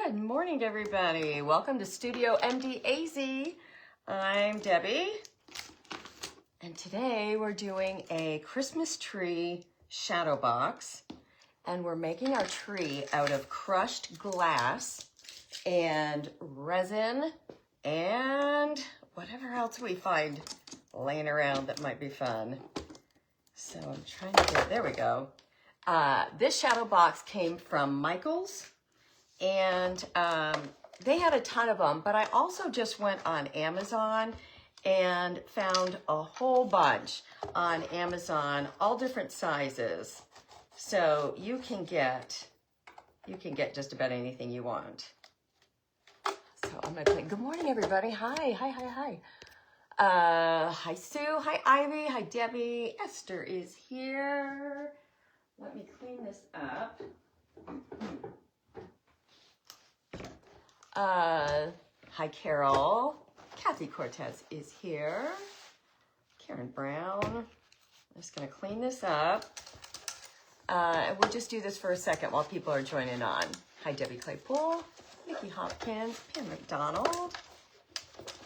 Good morning, everybody. Welcome to Studio MDAZ. I'm Debbie, and today we're doing a Christmas tree shadow box, and we're making our tree out of crushed glass and resin and whatever else we find laying around that might be fun. So I'm trying to get, there we go. This shadow box came from Michael's. And they had a ton of them, but I also just went on Amazon and found a whole bunch on Amazon, all different sizes. So you can get just about anything you want. So I'm gonna play. Good morning, everybody. Hi. Hi, Sue. Hi, Ivy. Hi, Debbie. Esther is here. Let me clean this up. Hi, Carol. Kathy Cortez is here. Karen Brown. I'm just going to clean this up. And we'll just do this for a second while people are joining on. Hi, Debbie Claypool, Nikki Hopkins, Pam McDonald.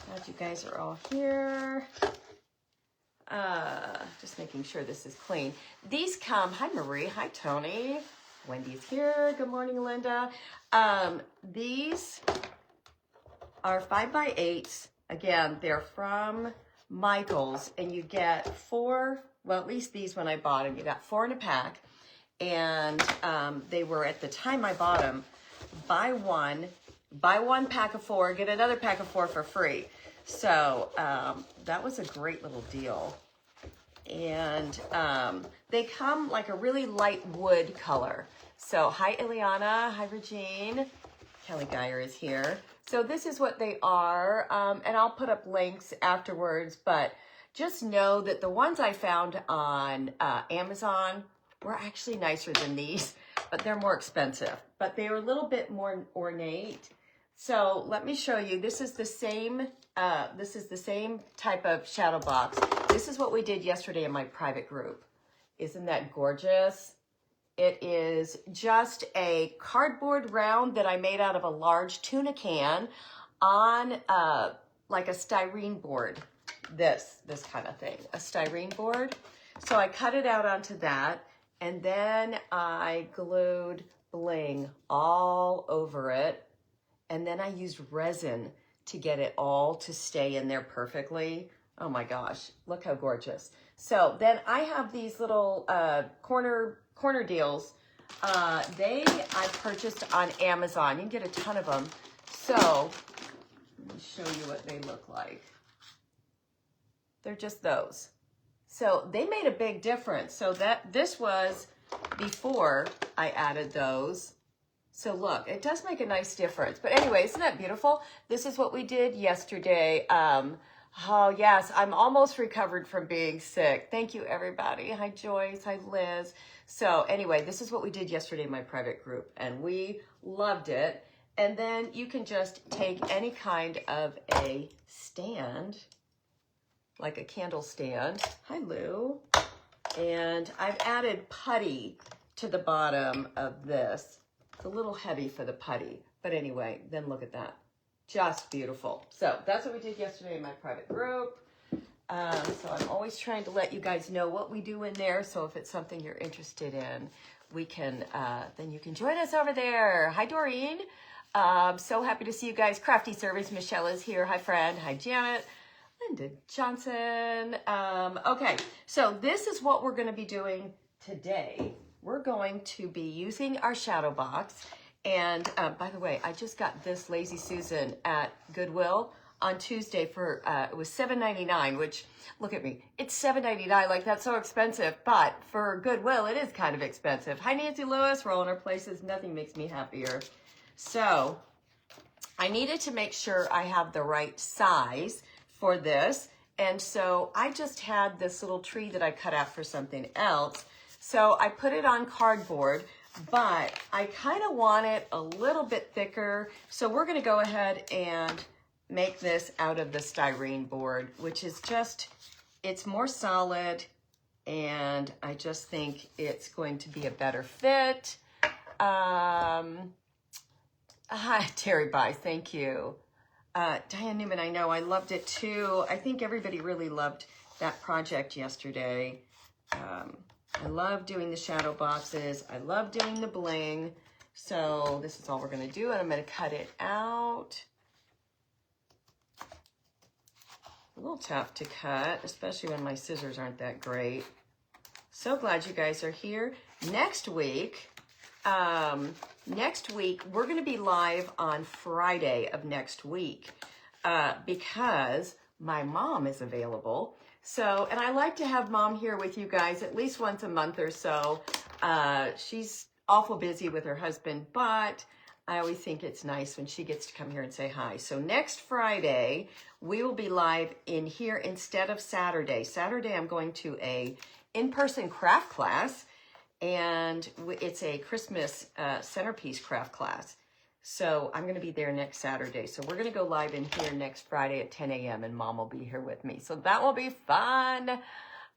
Glad you guys are all here. Just making sure this is clean. These come, hi, Marie. Hi, Tony. Wendy's here. Good morning, Linda. These are 5x8s. Again, they're from Michael's, and you get 4, well, at least these when I bought them, you got 4 in a pack. And they were, at the time I bought them, buy one pack of 4, get another pack of 4 for free. So that was a great little deal. And they come like a really light wood color. So hi, Ileana. Hi, Regine. Kelly Geyer is here. So this is what they are. And I'll put up links afterwards. But just know that the ones I found on Amazon were actually nicer than these. But they're more expensive. But they are a little bit more ornate. So let me show you. This is the same type of shadow box. This is what we did yesterday in my private group. Isn't that gorgeous? It is just a cardboard round that I made out of a large tuna can on like a styrene board. This kind of thing, a styrene board. So I cut it out onto that, and then I glued Bling all over it. And then I used resin to get it all to stay in there perfectly. Oh my gosh, look how gorgeous. So then I have these little corner deals. I purchased on Amazon. You can get a ton of them. So let me show you what they look like. They're just those. So they made a big difference. So this was before I added those. So look, it does make a nice difference. But anyway, isn't that beautiful? This is what we did yesterday. Oh yes, I'm almost recovered from being sick. Thank you, everybody. Hi, Joyce. Hi, Liz. So anyway, this is what we did yesterday in my private group, and we loved it. And then you can just take any kind of a stand, like a candle stand. Hi, Lou. And I've added putty to the bottom of this. It's a little heavy for the putty, but anyway, then look at that. Just beautiful. So that's what we did yesterday in my private group. So I'm always trying to let you guys know what we do in there. So if it's something you're interested in, we can, then you can join us over there. Hi, Doreen. So happy to see you guys. Crafty Service, Michelle is here. Hi, friend. Hi, Janet. Linda Johnson. Okay, so this is what we're going to be doing today. We're going to be using our shadow box. And by the way, I just got this Lazy Susan at Goodwill on Tuesday for, it was $7.99, which, look at me, it's $7.99, like that's so expensive, but for Goodwill, it is kind of expensive. Hi, Nancy Lewis, rolling our places, nothing makes me happier. So I needed to make sure I have the right size for this. And so I just had this little tree that I cut out for something else. So I put it on cardboard, but I kind of want it a little bit thicker. So we're going to go ahead and make this out of the styrene board, which is just, it's more solid, and I just think it's going to be a better fit. Hi, Terry Bye, thank you. Diane Newman, I know, I loved it too. I think everybody really loved that project yesterday. I love doing the shadow boxes. I love doing the bling. So this is all we're gonna do, and I'm gonna cut it out. A little tough to cut, especially when my scissors aren't that great. So glad you guys are here. Next week, we're going to be live on Friday of next week because my mom is available. So, and I like to have mom here with you guys at least once a month or so. She's awful busy with her husband, but I always think it's nice when she gets to come here and say hi. So next Friday, we will be live in here instead of Saturday. Saturday, I'm going to a in-person craft class, and it's a Christmas centerpiece craft class. So I'm going to be there next Saturday. So we're going to go live in here next Friday at 10 a.m. and mom will be here with me. So that will be fun.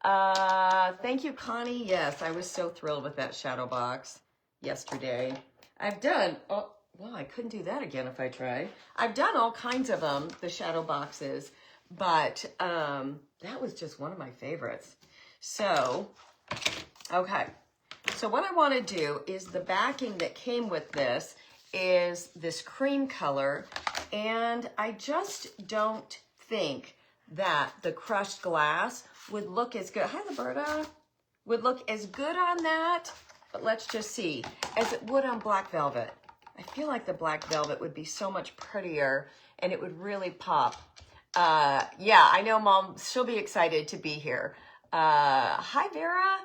Thank you, Connie. Yes, I was so thrilled with that shadow box yesterday. I've done, oh, well, I couldn't do that again if I tried. I've done all kinds of them, the shadow boxes, but that was just one of my favorites. So, okay. So what I want to do is the backing that came with this is this cream color, and I just don't think that the crushed glass would look as good. Hi, Liberta. Would look as good on that, but let's just see, as it would on black velvet. I feel like the black velvet would be so much prettier and it would really pop. Yeah, I know mom, she'll be excited to be here. Hi, Vera.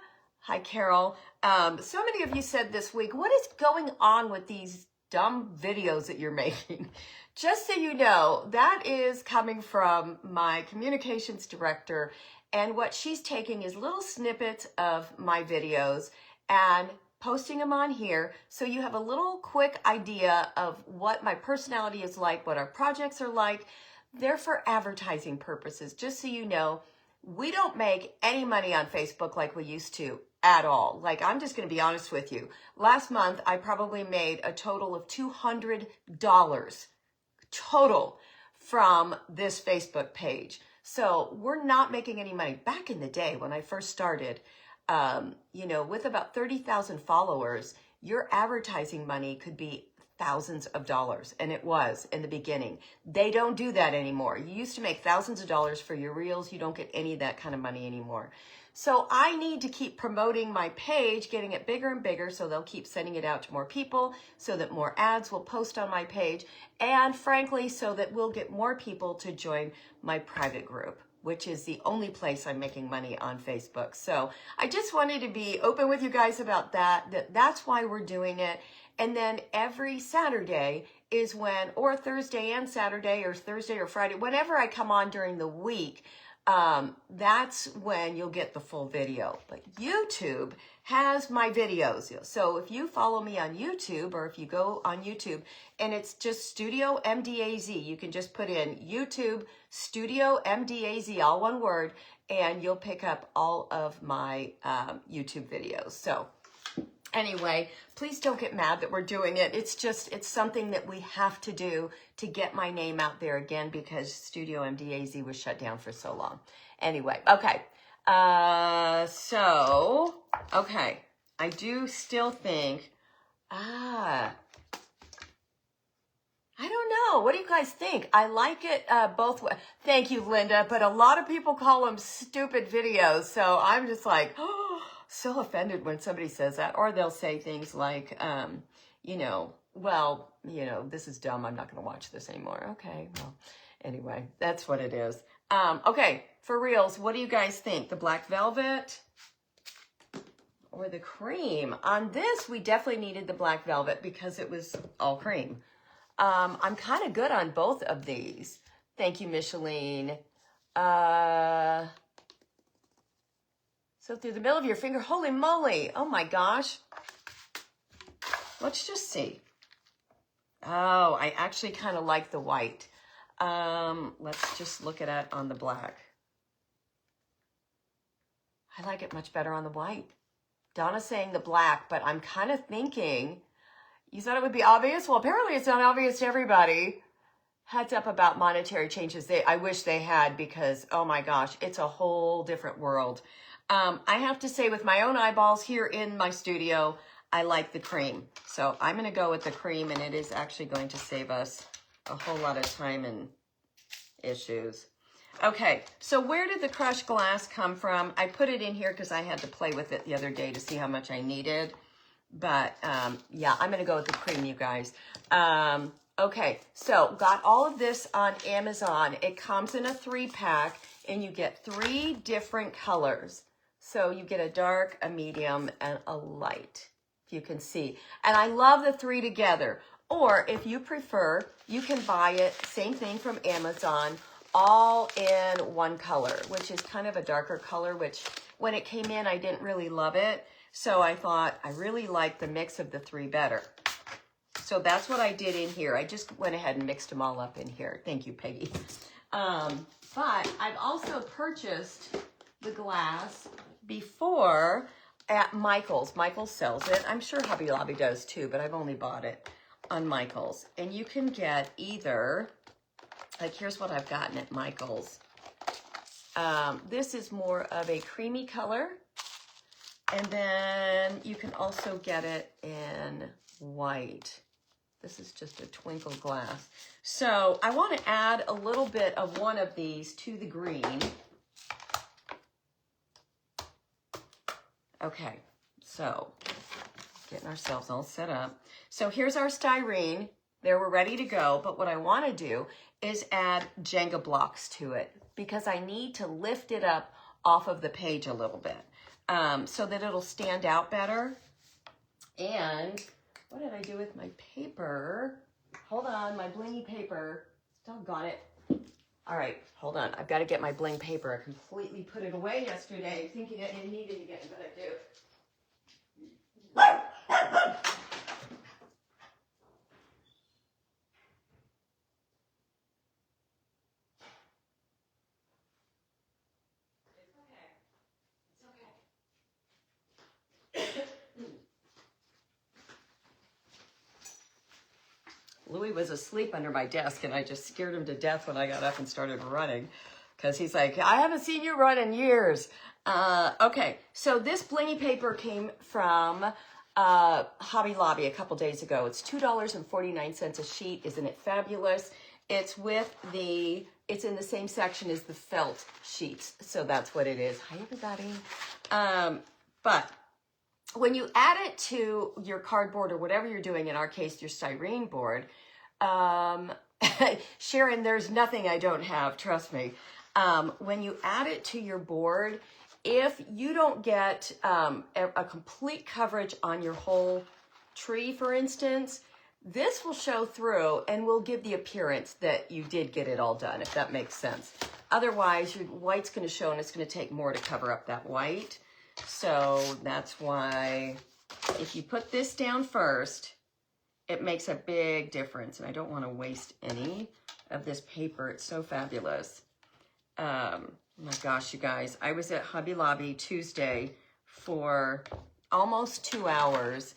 Hi, Carol. So many of you said this week, what is going on with these dumb videos that you're making? Just so you know, that is coming from my communications director, and what she's taking is little snippets of my videos and posting them on here so you have a little quick idea of what my personality is like, what our projects are like. They're for advertising purposes, just so you know. We don't make any money on Facebook like we used to at all. Like, I'm just going to be honest with you. Last month, I probably made a total of $200 total from this Facebook page. So we're not making any money. Back in the day when I first started, you know, with about 30,000 followers, your advertising money could be thousands of dollars, and it was in the beginning. They don't do that anymore. You used to make thousands of dollars for your reels. You don't get any of that kind of money anymore. So I need to keep promoting my page, getting it bigger and bigger, so they'll keep sending it out to more people, so that more ads will post on my page, and frankly, so that we'll get more people to join my private group, which is the only place I'm making money on Facebook. So I just wanted to be open with you guys about that. That's why we're doing it. And then every Saturday is when, or Thursday and Saturday, or Thursday or Friday, whenever I come on during the week, that's when you'll get the full video. But YouTube has my videos. So if you follow me on YouTube, or if you go on YouTube and it's just Studio MDAZ, you can just put in YouTube Studio MDAZ, all one word, and you'll pick up all of my YouTube videos. So anyway, please don't get mad that we're doing it. It's just, it's something that we have to do to get my name out there again, because Studio MDAZ was shut down for so long. Anyway, okay. Okay. I do still think, I don't know. What do you guys think? I like it both ways. Thank you, Linda. But a lot of people call them stupid videos. So I'm just like, oh, so offended when somebody says that. Or they'll say things like, you know, well, you know, this is dumb. I'm not going to watch this anymore. Okay, well, anyway, that's what it is. Okay, for reals, what do you guys think? The black velvet or the cream? On this, we definitely needed the black velvet because it was all cream. I'm kind of good on both of these. Thank you, Micheline. So through the middle of your finger, holy moly. Oh my gosh. Let's just see. Oh, I actually kind of like the white. Let's just look at it on the black. I like it much better on the white. Donna's saying the black, but I'm kind of thinking, You thought it would be obvious? Well, apparently it's not obvious to everybody. Heads up about monetary changes. I wish they had, because, oh my gosh, it's a whole different world. I have to say, with my own eyeballs here in my studio, I like the cream. So I'm going to go with the cream, and it is actually going to save us a whole lot of time and issues. Okay, so where did the crushed glass come from? I put it in here because I had to play with it the other day to see how much I needed. But yeah, I'm going to go with the cream, you guys. Okay, so got all of this on Amazon. It comes in a 3-pack, and you get 3 different colors. So you get a dark, a medium, and a light, if you can see. And I love the 3 together. Or if you prefer, you can buy it, same thing from Amazon, all in one color, which is kind of a darker color, which when it came in, I didn't really love it. So I thought I really liked the mix of the 3 better. So that's what I did in here. I just went ahead and mixed them all up in here. Thank you, Peggy. But I've also purchased the glass before at Michael's. Michael's sells it. I'm sure Hobby Lobby does too, but I've only bought it on Michael's. And you can get either, like here's what I've gotten at Michael's. This is more of a creamy color. And then you can also get it in white. This is just a twinkle glass. So I want to add a little bit of one of these to the green. Okay, so getting ourselves all set up. So here's our styrene. There, we're ready to go. But what I want to do is add Jenga blocks to it, because I need to lift it up off of the page a little bit so that it'll stand out better. And what did I do with my paper? Hold on, my blingy paper. Doggone it. All right, hold on. I've got to get my bling paper. I completely put it away yesterday thinking I didn't need it again, but I do. Louis was asleep under my desk, and I just scared him to death when I got up and started running, because he's like, I haven't seen you run in years. Okay, so this blingy paper came from Hobby Lobby a couple days ago. It's $2.49 a sheet. Isn't it fabulous? It's with the, it's in the same section as the felt sheets. So that's what it is. Hi, everybody. But when you add it to your cardboard or whatever you're doing, in our case, your styrene board, Sharon, there's nothing I don't have, trust me. When you add it to your board, if you don't get a complete coverage on your whole tree, for instance, this will show through and will give the appearance that you did get it all done, if that makes sense. Otherwise, your white's going to show, and it's going to take more to cover up that white. So that's why if you put this down first, it makes a big difference. And I don't want to waste any of this paper. It's so fabulous. Oh my gosh, you guys. I was at Hobby Lobby Tuesday for almost 2 hours.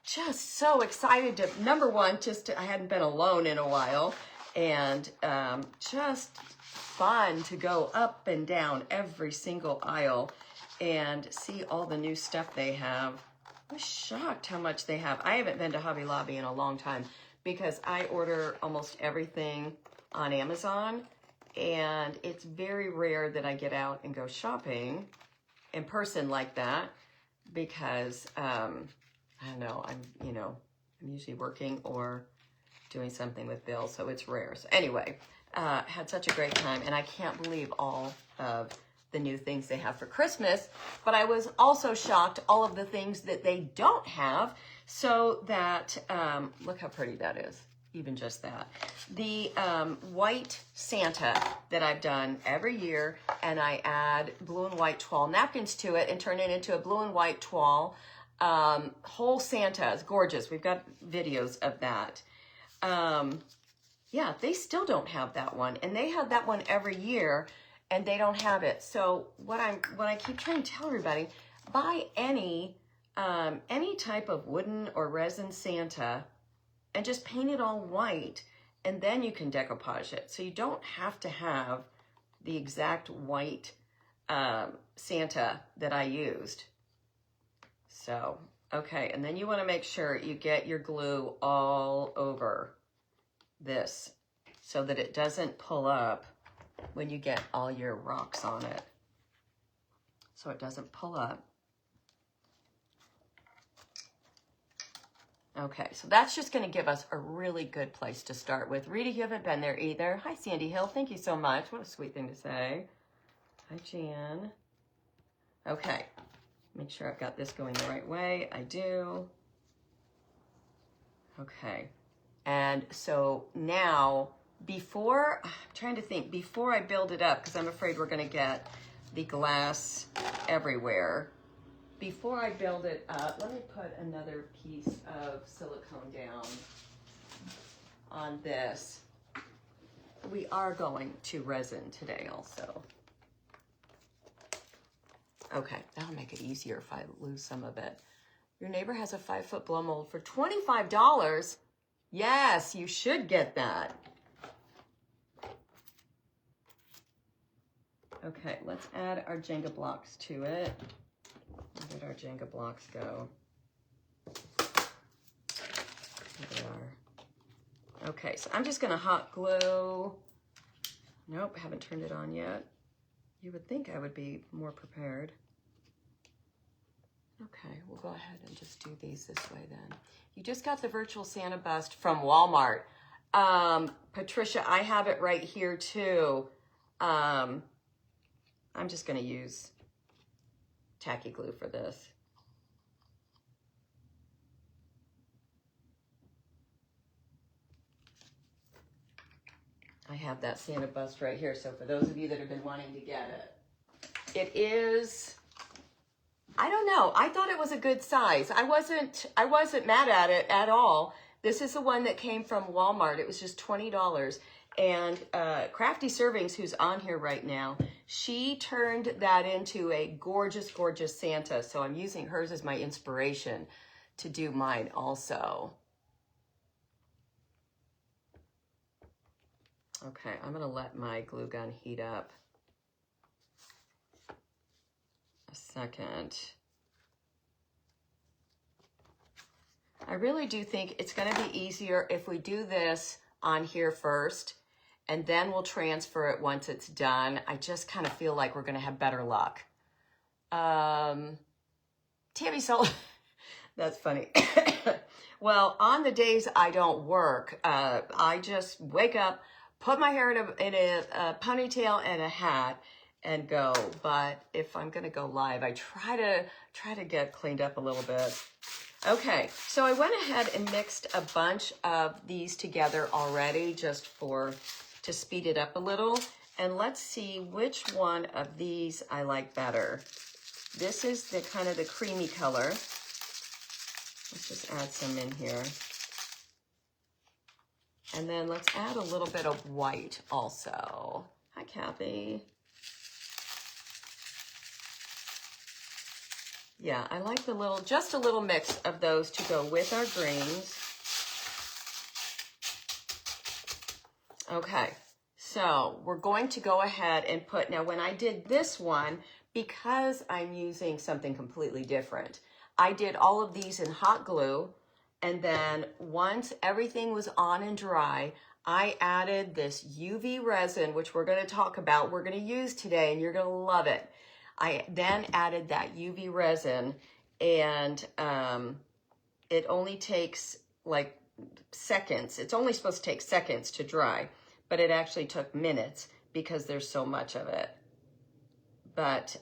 Just so excited to, number one, I hadn't been alone in a while. And just fun to go up and down every single aisle and see all the new stuff they have. I was shocked how much they have. I haven't been to Hobby Lobby in a long time because I order almost everything on Amazon, and it's very rare that I get out and go shopping in person like that because, I don't know, I'm usually working or doing something with Bill, so it's rare. So anyway, had such a great time, and I can't believe all of the new things they have for Christmas, but I was also shocked all of the things that they don't have, so that, look how pretty that is, even just that. The white Santa that I've done every year, and I add blue and white toile napkins to it and turn it into a blue and white toile. Whole Santa is gorgeous. We've got videos of that. Yeah, they still don't have that one, and they have that one every year, and they don't have it. So what I keep trying to tell everybody, buy any any type of wooden or resin Santa and just paint it all white, and then you can decoupage it. So you don't have to have the exact white Santa that I used. So, okay, and then you want to make sure you get your glue all over this so that it doesn't pull up when you get all your rocks on it. So it doesn't pull up. Okay, so that's just going to give us a really good place to start with. Rita, you haven't been there either. Hi, Sandy Hill. Thank you so much. What a sweet thing to say. Hi, Jan. Okay, make sure I've got this going the right way. I do. Okay, and so now, before, I'm trying to think, before I build it up, because I'm afraid we're going to get the glass everywhere. Before I build it up, let me put another piece of silicone down on this. We are going to resin today also. Okay, that'll make it easier if I lose some of it. Your neighbor has a 5-foot blow mold for $25. Yes, you should get that. Okay, let's add our Jenga blocks to it. Where did our Jenga blocks go? There they are. Okay, so I'm just going to hot glue. Nope, haven't turned it on yet. You would think I would be more prepared. Okay, we'll go ahead and just do these this way then. You just got the virtual Santa bust from Walmart. Patricia, I have it right here too. I'm just going to use tacky glue for this. I have that Santa bust right here. So for those of you that have been wanting to get it, it is, I don't know. I thought it was a good size. I wasn't mad at it at all. This is the one that came from Walmart. It was just $20. And Crafty Servings, who's on here right now, she turned that into a gorgeous, gorgeous Santa. So I'm using hers as my inspiration to do mine also. Okay, I'm going to let my glue gun heat up a second. I really do think it's going to be easier if we do this on here first, and then we'll transfer it once it's done. I just kind of feel like we're going to have better luck. Tammy Sol, that's funny. Well, on the days I don't work, I just wake up, put my hair in a ponytail and a hat and go. But if I'm going to go live, I try to get cleaned up a little bit. Okay, so I went ahead and mixed a bunch of these together already just to speed it up a little. And let's see which one of these I like better. This is the kind of the creamy color. Let's just add some in here. And then let's add a little bit of white also. Hi, Kathy. Yeah, I like just a little mix of those to go with our greens. Okay, so we're going to go ahead and put, now when I did this one, because I'm using something completely different, I did all of these in hot glue. And then once everything was on and dry, I added this UV resin, which we're going to talk about, we're going to use today, and you're going to love it. I then added that UV resin, and it only takes like seconds. It's only supposed to take seconds to dry, but it actually took minutes because there's so much of it. But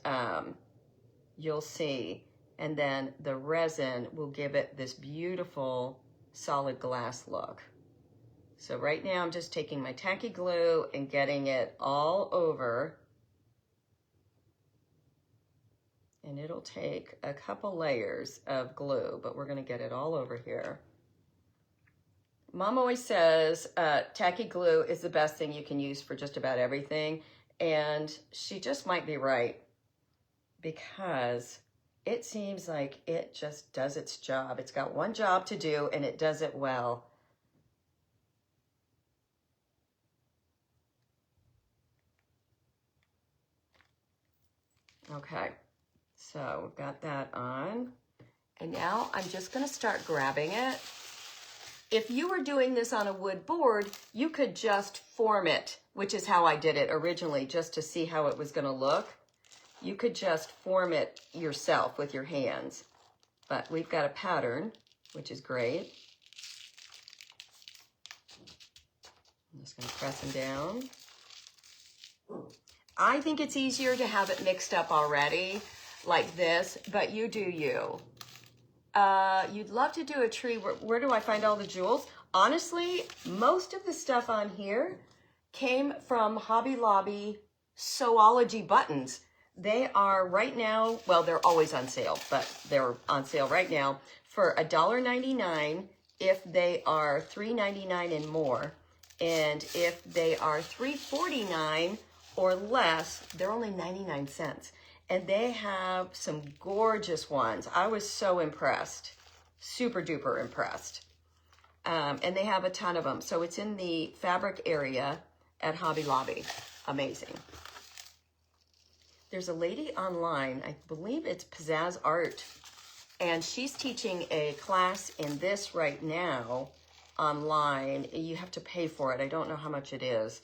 you'll see. And then the resin will give it this beautiful solid glass look. So right now I'm just taking my tacky glue and getting it all over. And it'll take a couple layers of glue, but we're going to get it all over here. Mom always says tacky glue is the best thing you can use for just about everything. And she just might be right, because it seems like it just does its job. It's got one job to do and it does it well. Okay, so we've got that on. And now I'm just gonna start grabbing it. If you were doing this on a wood board, you could just form it, which is how I did it originally, just to see how it was gonna look. You could just form it yourself with your hands. But we've got a pattern, which is great. I'm just gonna press them down. I think it's easier to have it mixed up already like this, but you do you. You'd love to do a tree. Where do I find all the jewels? Honestly, most of the stuff on here came from Hobby Lobby Sewology buttons. They are right now, well, they're always on sale, but they're on sale right now for $1.99 if they are $3.99 and more. And if they are $3.49 or less, they're only 99 cents. And they have some gorgeous ones. I was so impressed, super duper impressed. And they have a ton of them. So it's in the fabric area at Hobby Lobby. Amazing. There's a lady online, I believe it's Pizzazz Art, and she's teaching a class in this right now online. You have to pay for it. I don't know how much it is,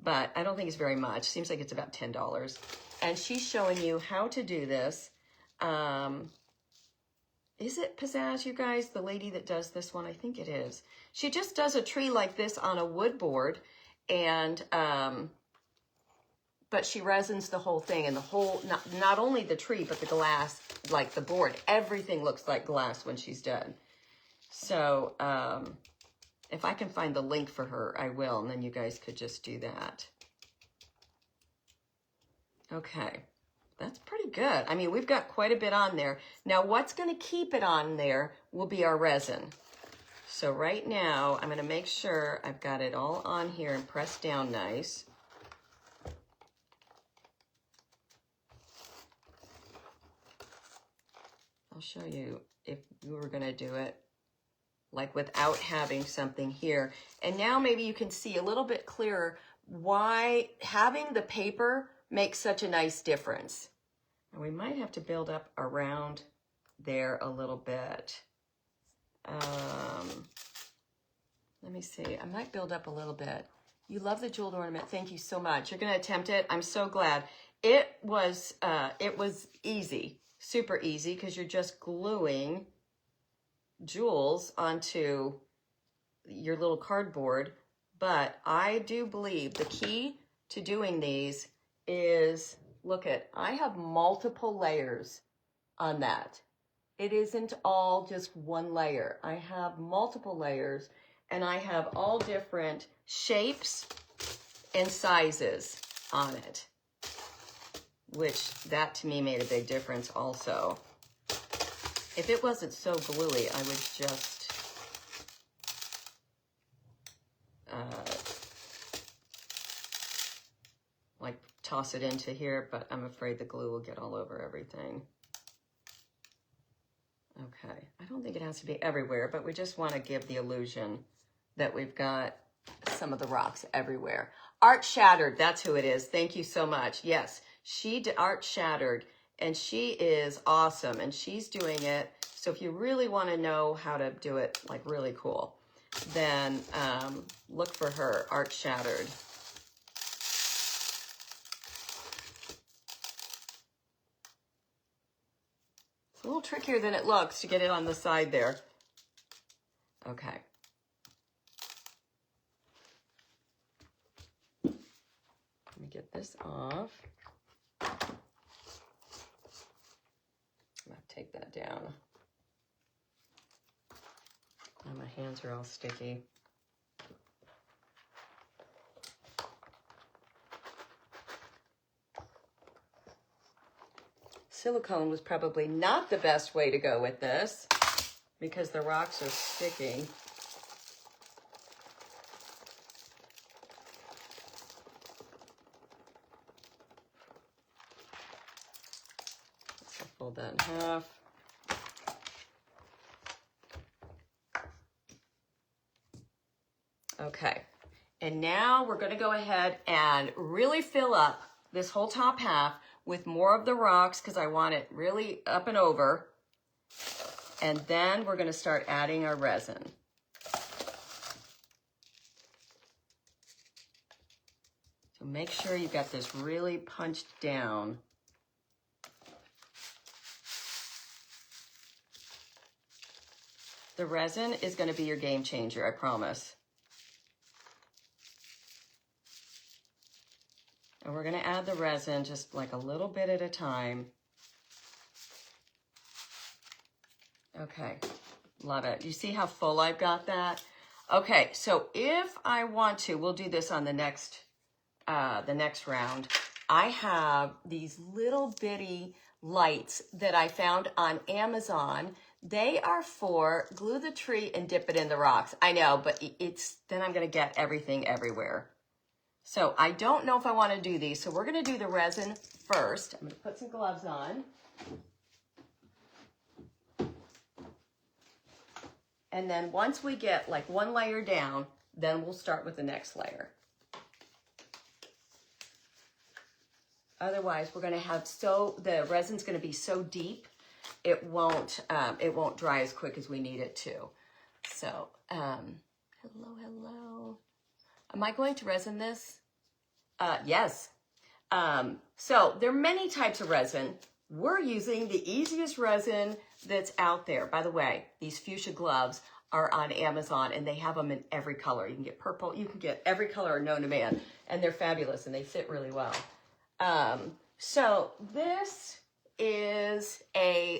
but I don't think it's very much. Seems like it's about $10. And she's showing you how to do this. Is it Pizzazz, you guys? The lady that does this one? I think it is. She just does a tree like this on a wood board, and but she resins the whole thing, and the whole, not only the tree, but the glass, like the board. Everything looks like glass when she's done. So if I can find the link for her, I will, and then you guys could just do that. Okay, that's pretty good. I mean, we've got quite a bit on there. Now, what's going to keep it on there will be our resin. So right now, I'm going to make sure I've got it all on here and pressed down nice. I'll show you if you were going to do it like without having something here. And now maybe you can see a little bit clearer why having the paper makes such a nice difference. And we might have to build up around there a little bit. Let me see. I might build up a little bit. You love the jeweled ornament. Thank you so much. You're going to attempt it. I'm so glad. It was easy, super easy, because you're just gluing jewels onto your little cardboard. But I do believe the key to doing these is, look at, I have multiple layers on that. It isn't all just one layer. I have multiple layers, and I have all different shapes and sizes on it, which that to me made a big difference also. If it wasn't so gluey, I would just like toss it into here, but I'm afraid the glue will get all over everything. Okay, I don't think it has to be everywhere, but we just want to give the illusion that we've got some of the rocks everywhere. Art Shattered, that's who it is. Thank you so much. Yes, Art Shattered, and she is awesome, and she's doing it. So if you really want to know how to do it like really cool, then look for her, Art Shattered. It's a little trickier than it looks to get it on the side there. Okay. Let me get this off. I'm gonna take that down. Now my hands are all sticky. Silicone was probably not the best way to go with this because the rocks are sticking. Fold that in half. Okay, and now we're going to go ahead and really fill up this whole top half with more of the rocks because I want it really up and over. And then we're going to start adding our resin. So make sure you've got this really punched down. The resin is going to be your game changer, I promise. And we're going to add the resin just like a little bit at a time. Okay, love it. You see how full I've got that? Okay, so if I want to, we'll do this on the next round. I have these little bitty lights that I found on Amazon. They are for glue the tree and dip it in the rocks. I know, but then I'm going to get everything everywhere. So I don't know if I want to do these. So we're going to do the resin first. I'm going to put some gloves on. And then once we get like one layer down, then we'll start with the next layer. Otherwise, we're going to have the resin's going to be so deep, it won't dry as quick as we need it to. So, hello. Am I going to resin this? Yes. So there are many types of resin. We're using the easiest resin that's out there. By the way, these fuchsia gloves are on Amazon and they have them in every color. You can get purple, you can get every color known to man, and they're fabulous and they fit really well. So this is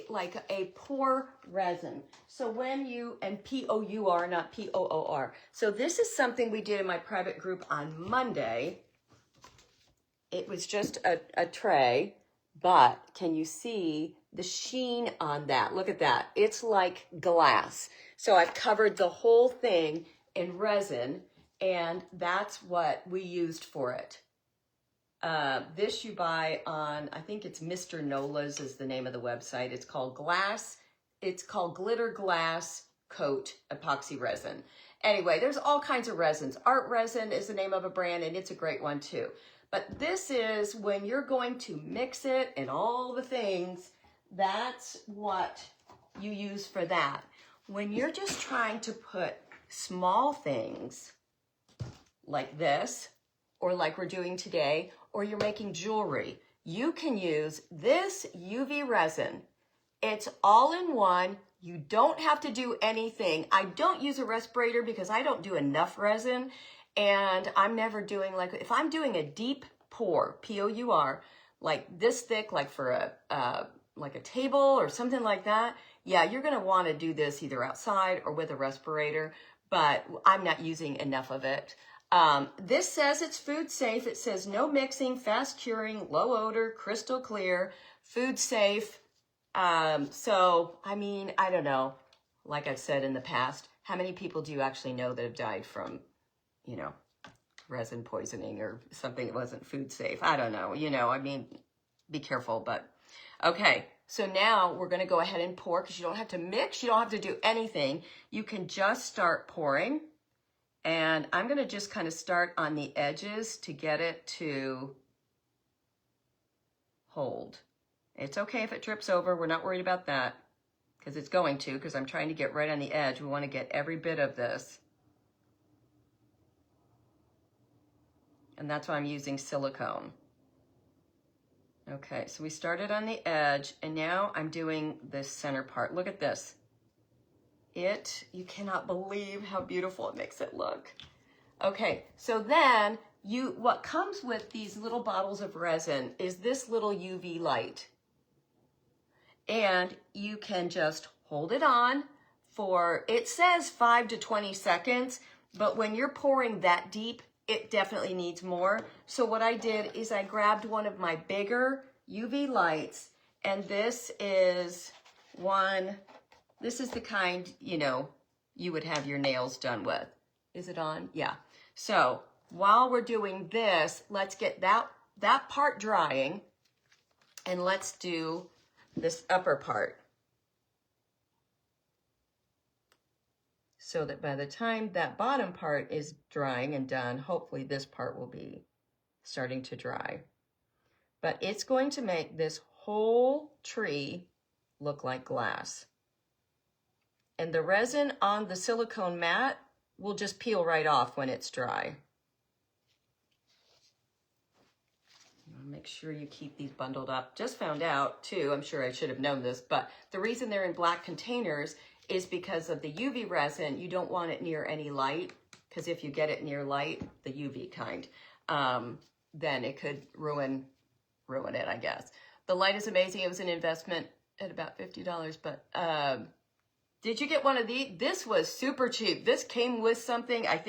like a pour resin. So when and P-O-U-R, not P-O-O-R. So this is something we did in my private group on Monday. It was just a tray, but can you see the sheen on that? Look at that. It's like glass. So I've covered the whole thing in resin, and that's what we used for it. This you buy on, I think it's Mr. Nola's is the name of the website. It's called Glitter Glass Coat Epoxy Resin. Anyway, there's all kinds of resins. Art Resin is the name of a brand, and it's a great one too. But this is when you're going to mix it and all the things, that's what you use for that. When you're just trying to put small things like this, or like we're doing today, or you're making jewelry, you can use this UV resin. It's all in one. You don't have to do anything. I don't use a respirator because I don't do enough resin, and I'm never doing if I'm doing a deep pour, P-O-U-R, like this thick, like for a table or something like that. Yeah, you're gonna want to do this either outside or with a respirator, but I'm not using enough of it. This says it's food safe. It says no mixing, fast curing, low odor, crystal clear, food safe. So, I mean, I don't know, like I've said in the past, how many people do you actually know that have died from, resin poisoning or something that wasn't food safe? I don't know, I mean, be careful, but okay. So now we're going to go ahead and pour because you don't have to mix. You don't have to do anything. You can just start pouring. And I'm going to just kind of start on the edges to get it to hold. It's okay if it drips over. We're not worried about that because it's going to, because I'm trying to get right on the edge. We want to get every bit of this. And that's why I'm using silicone. Okay, so we started on the edge, and now I'm doing this center part. Look at this. You cannot believe how beautiful it makes it look. Okay, so then what comes with these little bottles of resin is this little UV light. And you can just hold it on for, it says 5 to 20 seconds, but when you're pouring that deep, it definitely needs more. So what I did is I grabbed one of my bigger UV lights, and this is the kind, you would have your nails done with. Is it on? Yeah. So while we're doing this, let's get that part drying, and let's do this upper part, so that by the time that bottom part is drying and done, hopefully this part will be starting to dry. But it's going to make this whole tree look like glass. And the resin on the silicone mat will just peel right off when it's dry. Make sure you keep these bundled up. Just found out too, I'm sure I should have known this, but the reason they're in black containers is because of the UV resin. You don't want it near any light, because if you get it near light, the UV kind, then it could ruin it, I guess. The light is amazing. It was an investment at about $50, but did you get one of these? This was super cheap. This came with something. I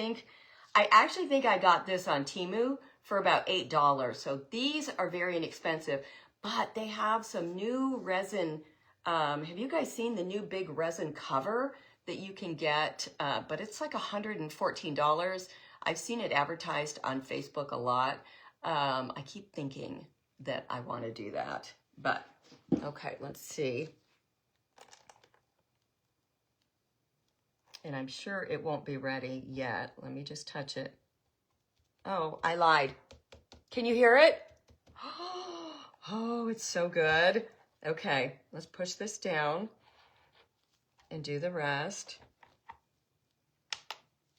actually think I got this on Temu for about $8. So these are very inexpensive, but they have some new resin. Have you guys seen the new big resin cover that you can get? But it's like $114. I've seen it advertised on Facebook a lot. I keep thinking that I want to do that, but okay, let's see. And I'm sure it won't be ready yet. Let me just touch it. Oh, I lied. Can you hear it? Oh, it's so good. Okay, let's push this down and do the rest.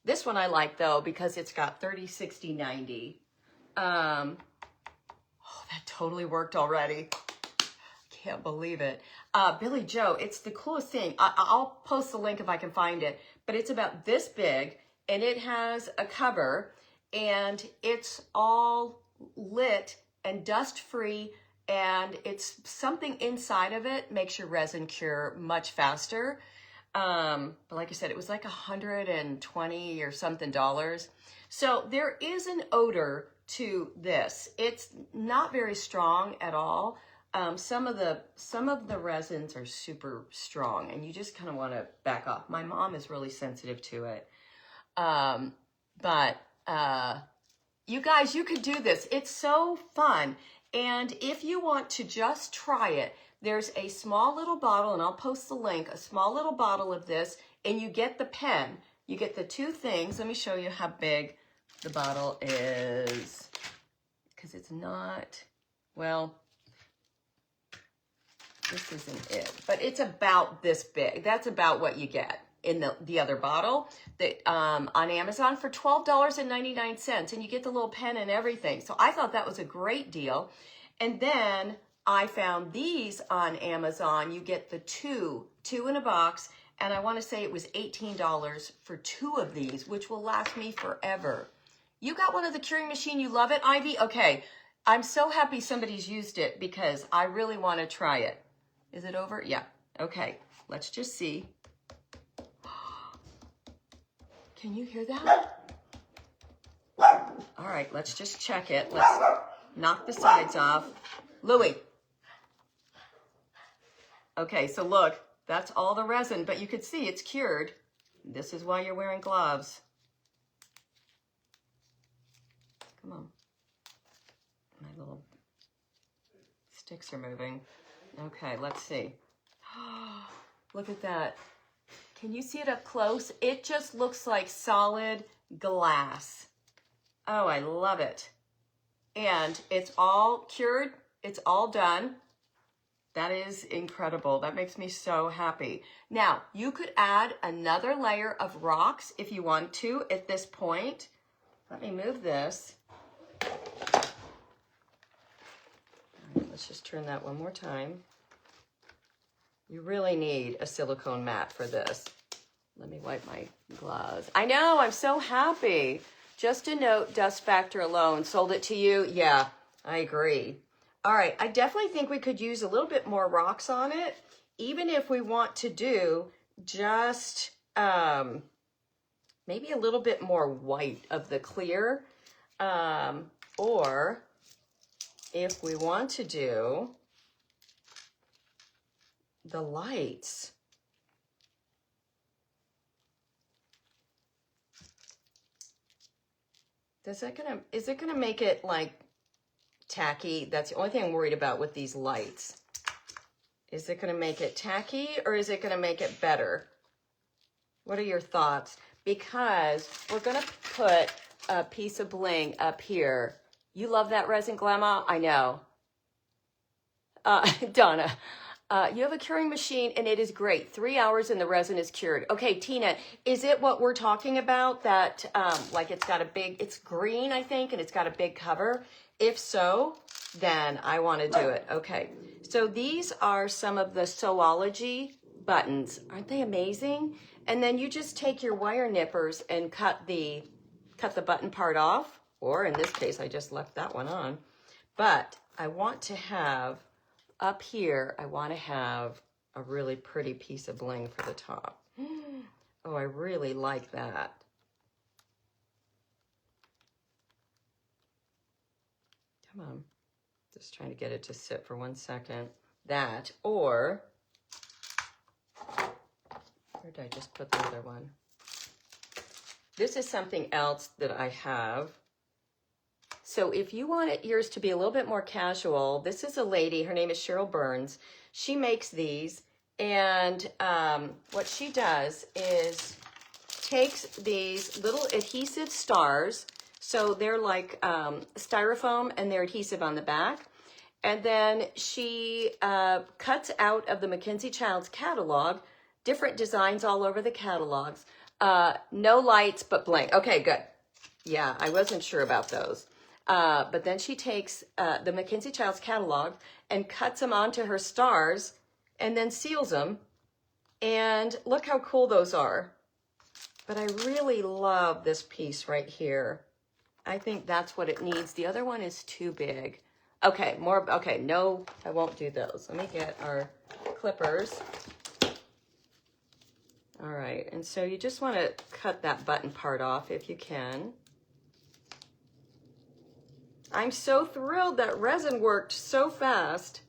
This one I like though, because it's got 30, 60, 90. Oh, that totally worked already. Can't believe it. Billy Joe, it's the coolest thing. I'll post the link if I can find it, but it's about this big and it has a cover and it's all lit and dust free, and it's something inside of it makes your resin cure much faster. But like I said, it was like $120 or something dollars. So there is an odor to this. It's not very strong at all. Some of the resins are super strong and you just kind of want to back off. My mom is really sensitive to it. You guys, you could do this. It's so fun. And if you want to just try it, there's a small little bottle, and I'll post the link, a small little bottle of this, and you get the pen. You get the two things. Let me show you how big the bottle is, because it's not, well, this isn't it, but it's about this big. That's about what you get in the other bottle that on Amazon for $12.99, and you get the little pen and everything. So I thought that was a great deal. And then I found these on Amazon. You get the two in a box, and I want to say it was $18 for two of these, which will last me forever. You got one of the curing machine, you love it, Ivy? Okay, I'm so happy somebody's used it because I really want to try it. Is it over? Yeah. Okay, let's just see. Can you hear that? All right, let's just check it. Let's knock the sides off. Louie. Okay, so look, that's all the resin, but you could see it's cured. This is why you're wearing gloves. Come on. My little sticks are moving. Okay, let's see. Look at that. Can you see it up close? It just looks like solid glass. Oh, I love it. And it's all cured. It's all done. That is incredible. That makes me so happy. Now, you could add another layer of rocks if you want to at this point. Let me move this. All right, let's just turn that one more time. You really need a silicone mat for this. Let me wipe my gloves. I know, I'm so happy. Just a note, dust factor alone. Sold it to you? Yeah, I agree. All right, I definitely think we could use a little bit more rocks on it, even if we want to do just maybe a little bit more white of the clear, or if we want to do the lights. Is it gonna make it like tacky? That's the only thing I'm worried about with these lights, Is it going to make it tacky or is it going to make it better? What are your thoughts? Because we're going to put a piece of bling up here. You love that resin, Glamma? I know. Donna, you have a curing machine and it is great. 3 hours and the resin is cured. Okay, Tina, is it what we're talking about that, like it's got a big, it's green, I think, and it's got a big cover? If so, then I want to do it. Okay, so these are some of the Sewology buttons. Aren't they amazing? And then you just take your wire nippers and cut the button part off, or in this case, I just left that one on. But I want to have, up here, I want to have a really pretty piece of bling for the top. Oh, I really like that. Come on. Just trying to get it to sit for 1 second. That, or, where did I just put the other one? This is something else that I have. So if you want yours to be a little bit more casual, this is a lady, her name is Cheryl Burns. She makes these, and what she does is takes these little adhesive stars, so they're like styrofoam and they're adhesive on the back, and then she cuts out of the Mackenzie Childs catalog different designs all over the catalogs. No lights, but bling. Okay, good. Yeah, I wasn't sure about those. But then she takes the Mackenzie Childs catalog and cuts them onto her stars and then seals them. And look how cool those are. But I really love this piece right here. I think that's what it needs. The other one is too big. Okay, more, okay, no, I won't do those. Let me get our clippers. All right, and so you just want to cut that button part off if you can. I'm so thrilled that resin worked so fast.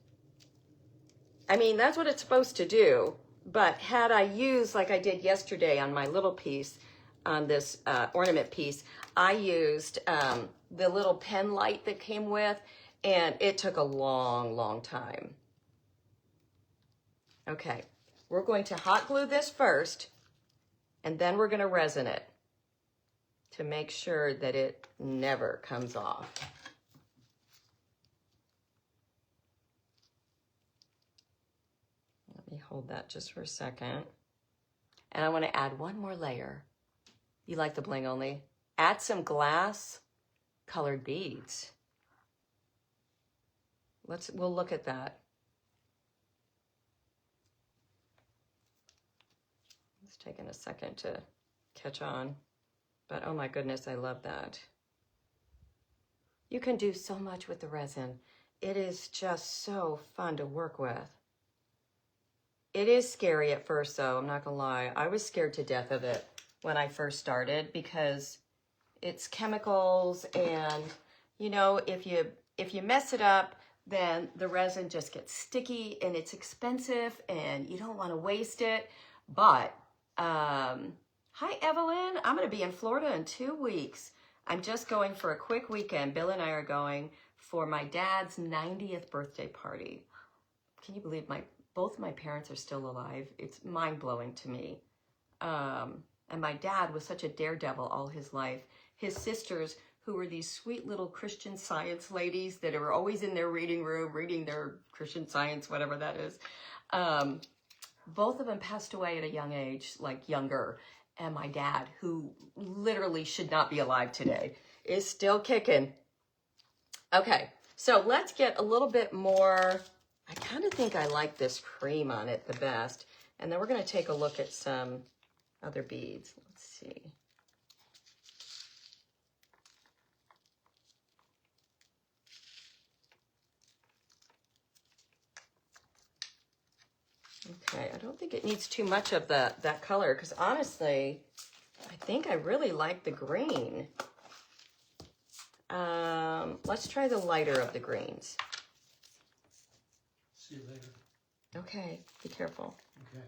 I mean, that's what it's supposed to do. But had I used, like I did yesterday on my little piece, on this ornament piece, I used the little pen light that came with, and it took a long, long time. Okay, we're going to hot glue this first, and then we're going to resin it to make sure that it never comes off. Let me hold that just for a second. And I want to add one more layer. You like the bling only? Add some glass colored beads. We'll look at that. It's taking a second to catch on, but oh my goodness, I love that. You can do so much with the resin. It is just so fun to work with. It is scary at first though, I'm not gonna lie. I was scared to death of it when I first started because it's chemicals, and you know, if you mess it up, then the resin just gets sticky and it's expensive and you don't want to waste it. But hi Evelyn, I'm going to be in Florida in 2 weeks. I'm just going for a quick weekend. Bill and I are going for my dad's 90th birthday party. Can you believe both my parents are still alive? It's mind-blowing to me. And my dad was such a daredevil all his life. His sisters, who were these sweet little Christian Science ladies that are always in their reading room, reading their Christian Science, whatever that is. Both of them passed away at a young age, like younger. And my dad, who literally should not be alive today, is still kicking. Okay, so let's get a little bit more. I kind of think I like this cream on it the best. And then we're going to take a look at some other beads. Let's see. Okay, I don't think it needs too much of that color, because honestly, I think I really like the green. Let's try the lighter of the greens. See you later. Okay, be careful. Okay.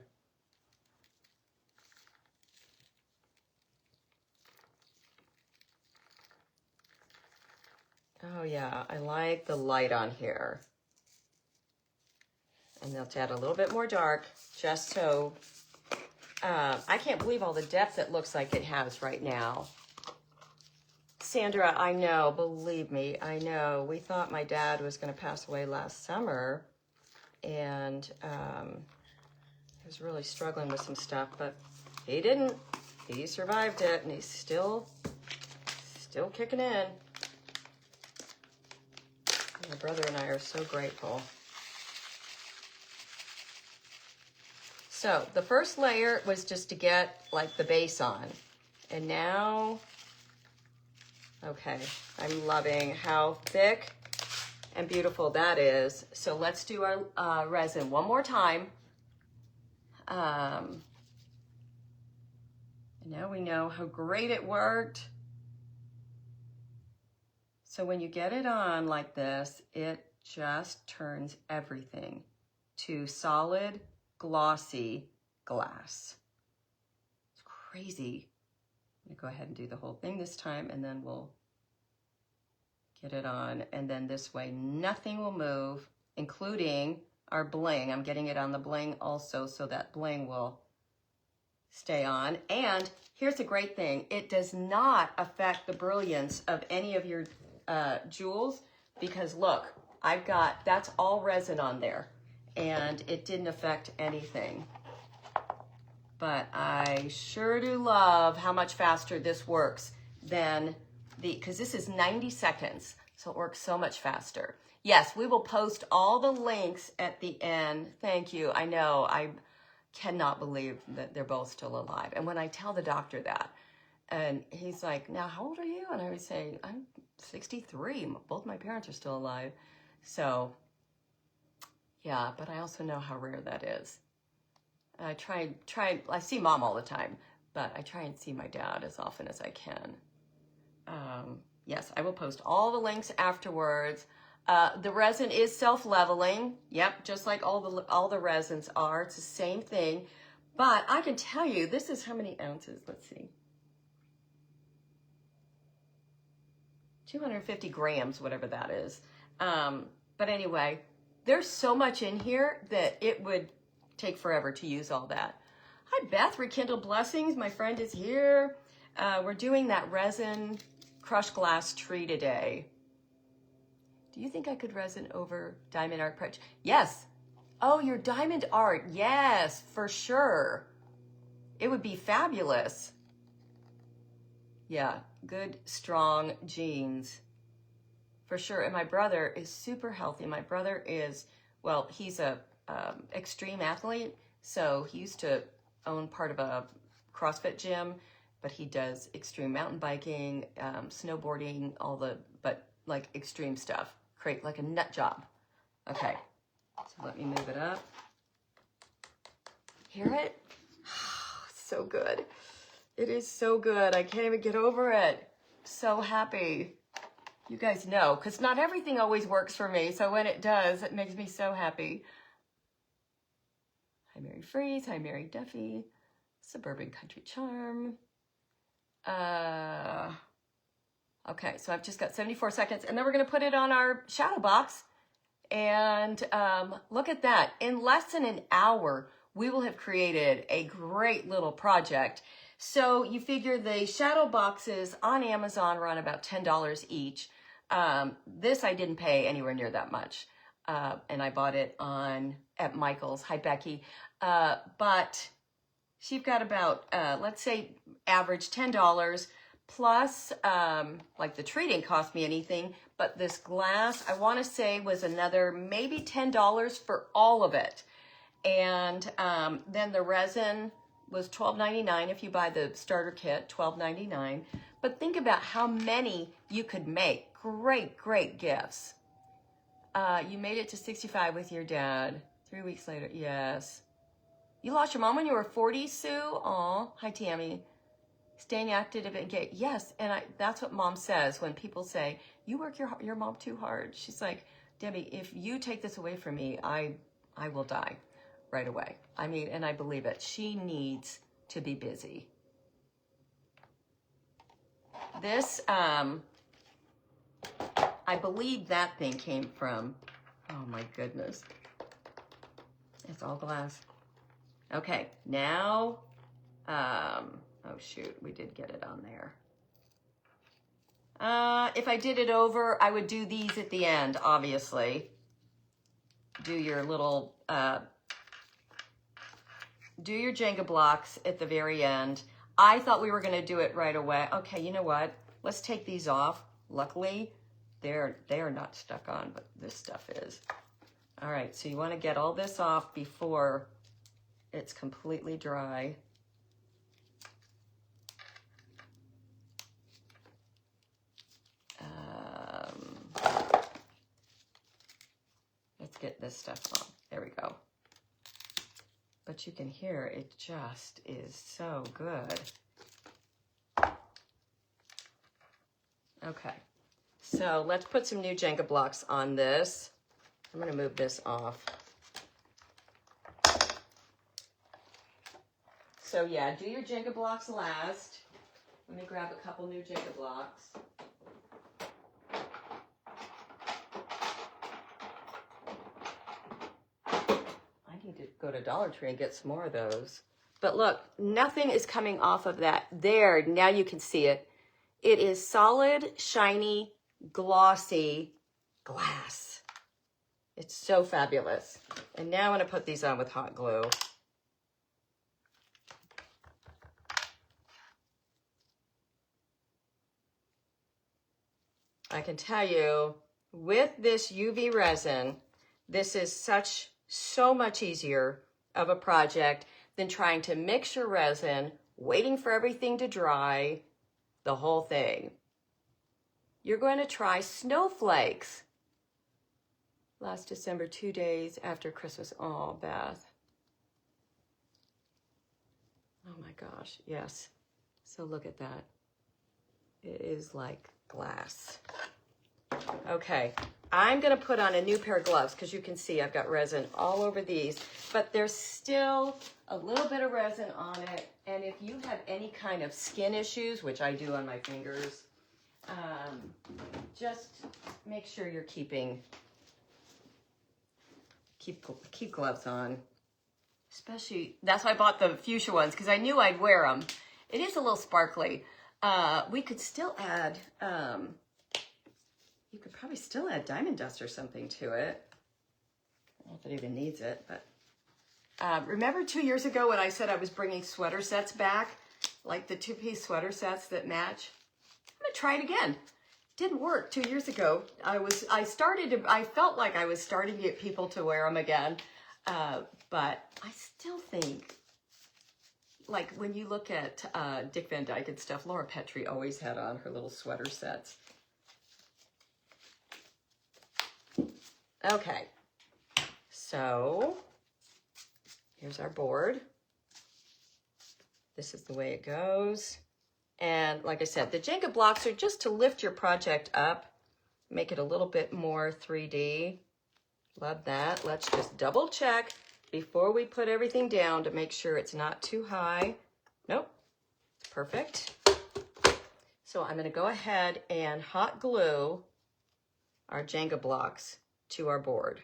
Oh yeah, I like the light on here. And they'll add a little bit more dark, just so, I can't believe all the depth it looks like it has right now. Sandra, I know, believe me, I know. We thought my dad was going to pass away last summer, and he was really struggling with some stuff, but he didn't. He survived it, and he's still kicking in. My brother and I are so grateful. So the first layer was just to get like the base on. And now, okay, I'm loving how thick and beautiful that is. So let's do our resin one more time. And now we know how great it worked. So when you get it on like this, it just turns everything to solid, glossy glass. It's crazy. I'm gonna go ahead and do the whole thing this time, and then we'll get it on. And then this way, nothing will move, including our bling. I'm getting it on the bling also, so that bling will stay on. And here's a great thing. It does not affect the brilliance of any of your jewels, because look, that's all resin on there, and it didn't affect anything. But I sure do love how much faster this works than because this is 90 seconds, so it works so much faster. Yes, we will post all the links at the end. Thank you. I know, I cannot believe that they're both still alive. And when I tell the doctor that, and he's like, now how old are you? And I would say, I'm 63. Both my parents are still alive. So yeah, but I also know how rare that is. I I see mom all the time, but I try and see my dad as often as I can. Yes, I will post all the links afterwards. The resin is self-leveling. Yep, just like all the resins are. It's the same thing. But I can tell you, this is how many ounces? Let's see. 250 grams, whatever that is. But anyway, there's so much in here that it would take forever to use all that. Hi, Beth, Rekindle Blessings. My friend is here. We're doing that resin crushed glass tree today. Do you think I could resin over diamond art project? Yes. Oh, your diamond art. Yes, for sure. It would be fabulous. Yeah, good, strong genes. For sure. And my brother is super healthy. My brother is, well, he's a extreme athlete. So he used to own part of a CrossFit gym, but he does extreme mountain biking, snowboarding, but like extreme stuff. Create like a nut job. Okay, so let me move it up. Hear it? So good. It is so good. I can't even get over it. So happy. You guys know, because not everything always works for me. So when it does, it makes me so happy. Hi, Mary Freeze. Hi, Mary Duffy. Suburban Country Charm. Okay, so I've just got 74 seconds, and then we're going to put it on our shadow box. And look at that. In less than an hour, we will have created a great little project. So you figure the shadow boxes on Amazon run about $10 each. This I didn't pay anywhere near that much. And I bought it at Michael's. Hi, Becky. But she's got about, let's say, average $10 plus, like the tree didn't cost me anything, but this glass, I want to say, was another maybe $10 for all of it. And then the resin was $12.99 if you buy the starter kit, $12.99. But think about how many you could make. Great, great gifts. You made it to 65 with your dad. 3 weeks later, yes. You lost your mom when you were 40, Sue? Aw, hi, Tammy. Staying active and get, yes, and that's what mom says when people say, you work your mom too hard. She's like, Debbie, if you take this away from me, I will die right away. I mean, and I believe it. She needs to be busy. This, I believe that thing came from, oh my goodness. It's all glass. Okay, now, oh shoot, we did get it on there. If I did it over, I would do these at the end, obviously. Do your little, do your Jenga blocks at the very end. I thought we were gonna do it right away. Okay, you know what? Let's take these off. Luckily, they're not stuck on, but this stuff is. All right, so you wanna get all this off before it's completely dry. Let's get this stuff off. There we go. But you can hear it just is so good. Okay, so let's put some new Jenga blocks on this. I'm gonna move this off. So yeah, do your Jenga blocks last. Let me grab a couple new Jenga blocks. Need to go to Dollar Tree and get some more of those. But look, nothing is coming off of that. There, now you can see it. It is solid, shiny, glossy glass. It's so fabulous. And now I'm going to put these on with hot glue. I can tell you, with this UV resin, this is so much easier of a project than trying to mix your resin, waiting for everything to dry, the whole thing. You're going to try snowflakes. Last December, 2 days after Christmas. Oh, Beth. Oh my gosh, yes. So look at that. It is like glass. Okay, I'm gonna put on a new pair of gloves because you can see I've got resin all over these, but there's still a little bit of resin on it. And if you have any kind of skin issues, which I do on my fingers, just make sure you're keep gloves on. Especially, that's why I bought the fuchsia ones, because I knew I'd wear them. It is a little sparkly. We could still add, you could probably still add diamond dust or something to it. I don't know if it even needs it, but. Remember 2 years ago when I said I was bringing sweater sets back? Like the 2-piece sweater sets that match? I'm gonna try it again. Didn't work 2 years ago. I felt like I was starting to get people to wear them again. But I still think, like when you look at Dick Van Dyke and stuff, Laura Petrie always had on her little sweater sets. Okay, so here's our board. This is the way it goes. And like I said, the Jenga blocks are just to lift your project up, make it a little bit more 3D. Love that. Let's just double check before we put everything down to make sure it's not too high. Nope, it's perfect. So I'm gonna go ahead and hot glue our Jenga blocks to our board.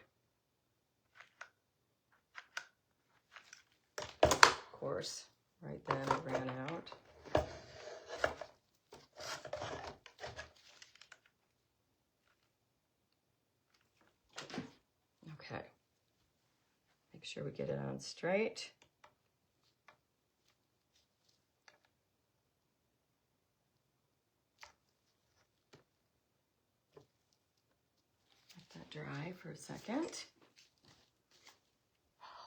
Of course, right then it ran out. Okay, make sure we get it on straight. Let that dry for a second.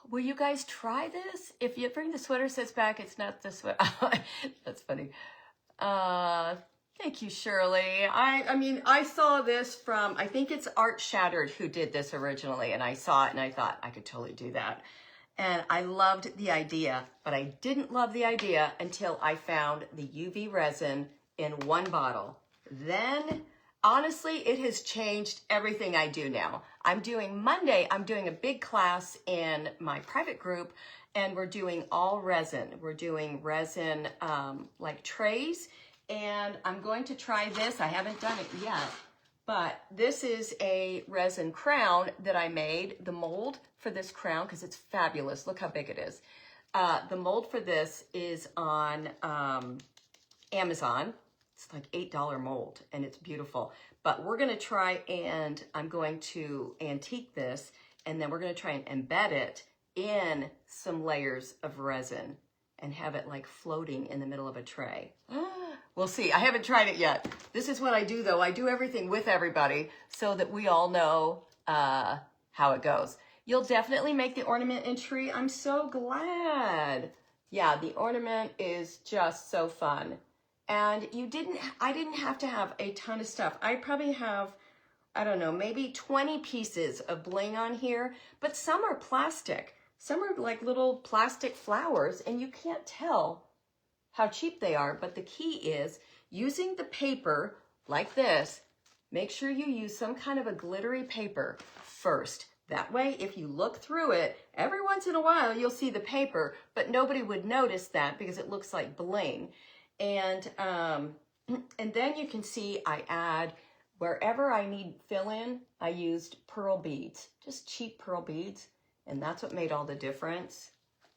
Will you guys try this? If you bring the sweater sets back, it's not the sweater. That's funny. Thank you, Shirley. I mean, I saw this from, I think it's Art Shattered who did this originally, and I saw it and I thought I could totally do that. And I loved the idea, but I didn't love the idea until I found the UV resin in one bottle. Then, honestly, it has changed everything I do now. Monday, I'm doing a big class in my private group, and we're doing all resin. We're doing resin like trays, and I'm going to try this. I haven't done it yet, But this is a resin crown that I made. The mold for this crown, because it's fabulous. Look how big it is. The mold for this is on Amazon. It's like $8 mold, and it's beautiful. But we're going to try and I'm going to antique this, and then we're going to try and embed it in some layers of resin and have it like floating in the middle of a tray. We'll see. I haven't tried it yet. This is what I do, though. I do everything with everybody so that we all know how it goes. You'll definitely make the ornament and tree. I'm so glad. Yeah, the ornament is just so fun. And I didn't have to have a ton of stuff. I probably have, I don't know, maybe 20 pieces of bling on here, but some are plastic. Some are like little plastic flowers, and you can't tell how cheap they are. But the key is using the paper like this. Make sure you use some kind of a glittery paper first. That way, if you look through it, every once in a while, you'll see the paper, but nobody would notice that because it looks like bling. And then you can see I add, wherever I need fill in, I used pearl beads, just cheap pearl beads. And that's what made all the difference.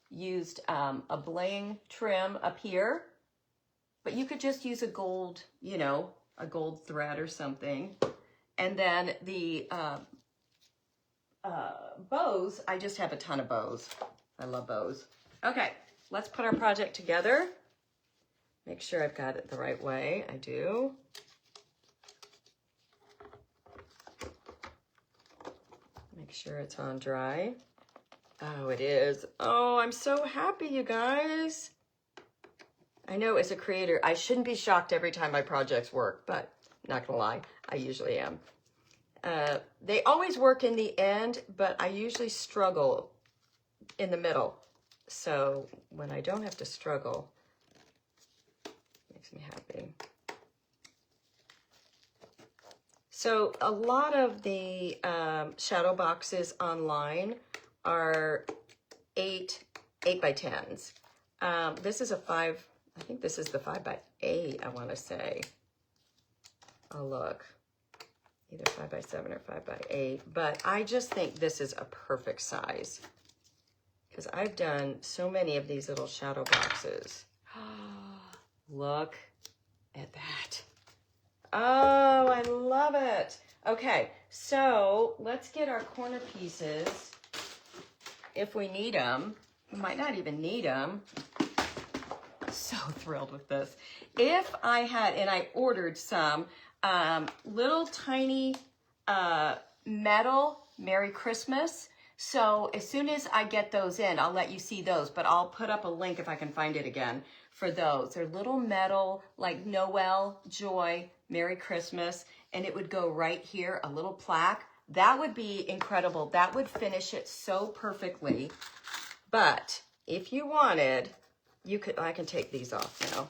Used a bling trim up here, but you could just use a gold, you know, a gold thread or something. And then the bows, I just have a ton of bows. I love bows. Okay, let's put our project together. Make sure I've got it the right way. I do. Make sure it's on dry. Oh, it is. Oh, I'm so happy, you guys. I know as a creator, I shouldn't be shocked every time my projects work, but not gonna lie, I usually am. They always work in the end, but I usually struggle in the middle. So when I don't have to struggle, it makes me happy. So a lot of the shadow boxes online are 8 by 10s. This is a 5, I think this is the 5 by 8, I want to say. Oh, look. Either 5 by 7 or 5 by 8. But I just think this is a perfect size, because I've done so many of these little shadow boxes. Look at that. Oh, I love it. Okay, so let's get our corner pieces. If we need them, we might not even need them. So thrilled with this. If I had, and I ordered some little tiny metal Merry Christmas. So as soon as I get those in, I'll let you see those, but I'll put up a link if I can find it again for those. They're little metal, like Noel, Joy, Merry Christmas, and it would go right here, a little plaque. That would be incredible. That would finish it so perfectly. But if you wanted, you could, I can take these off now.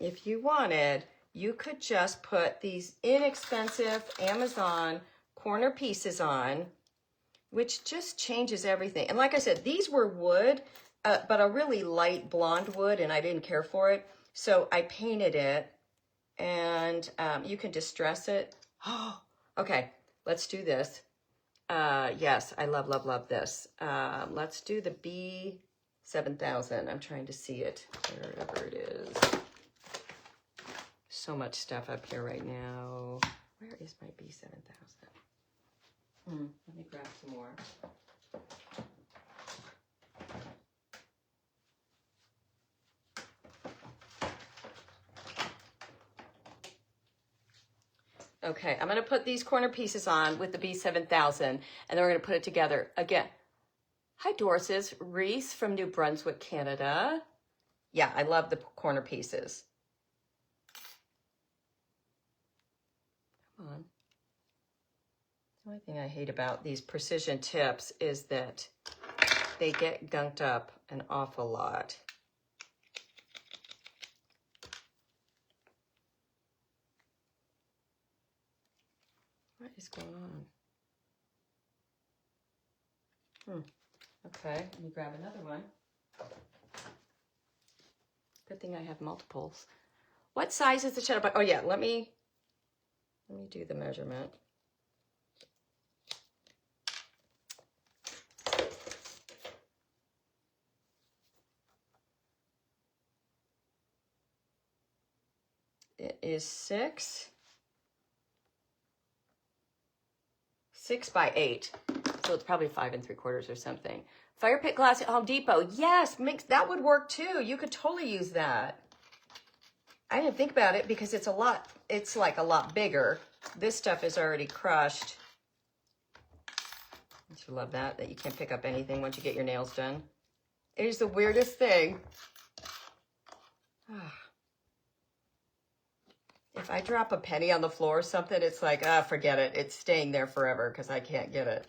If you wanted, you could just put these inexpensive Amazon corner pieces on, which just changes everything. And like I said, these were wood, but a really light blonde wood, and I didn't care for it. So I painted it, and you can distress it. Oh, okay, let's do this. Yes, I love, love, love this. Let's do the B7000. I'm trying to see it, wherever it is. So much stuff up here right now. Where is my B7000? Let me grab some more. Okay, I'm going to put these corner pieces on with the B7000, and then we're going to put it together. Again, hi Doris, Reese from New Brunswick, Canada. Yeah, I love the corner pieces. Come on. The only thing I hate about these precision tips is that they get gunked up an awful lot. What is going on? Okay, let me grab another one. Good thing I have multiples. What size is the Shadowbox? Oh yeah, let me Let me do the measurement. It is 6 by 8. So it's probably 5 3/4 or something. Fire pit glass at Home Depot. Yes, that would work too. You could totally use that. I didn't think about it because it's like a lot bigger. This stuff is already crushed. I just love that you can't pick up anything once you get your nails done. It is the weirdest thing. If I drop a penny on the floor or something, it's like, forget it. It's staying there forever because I can't get it.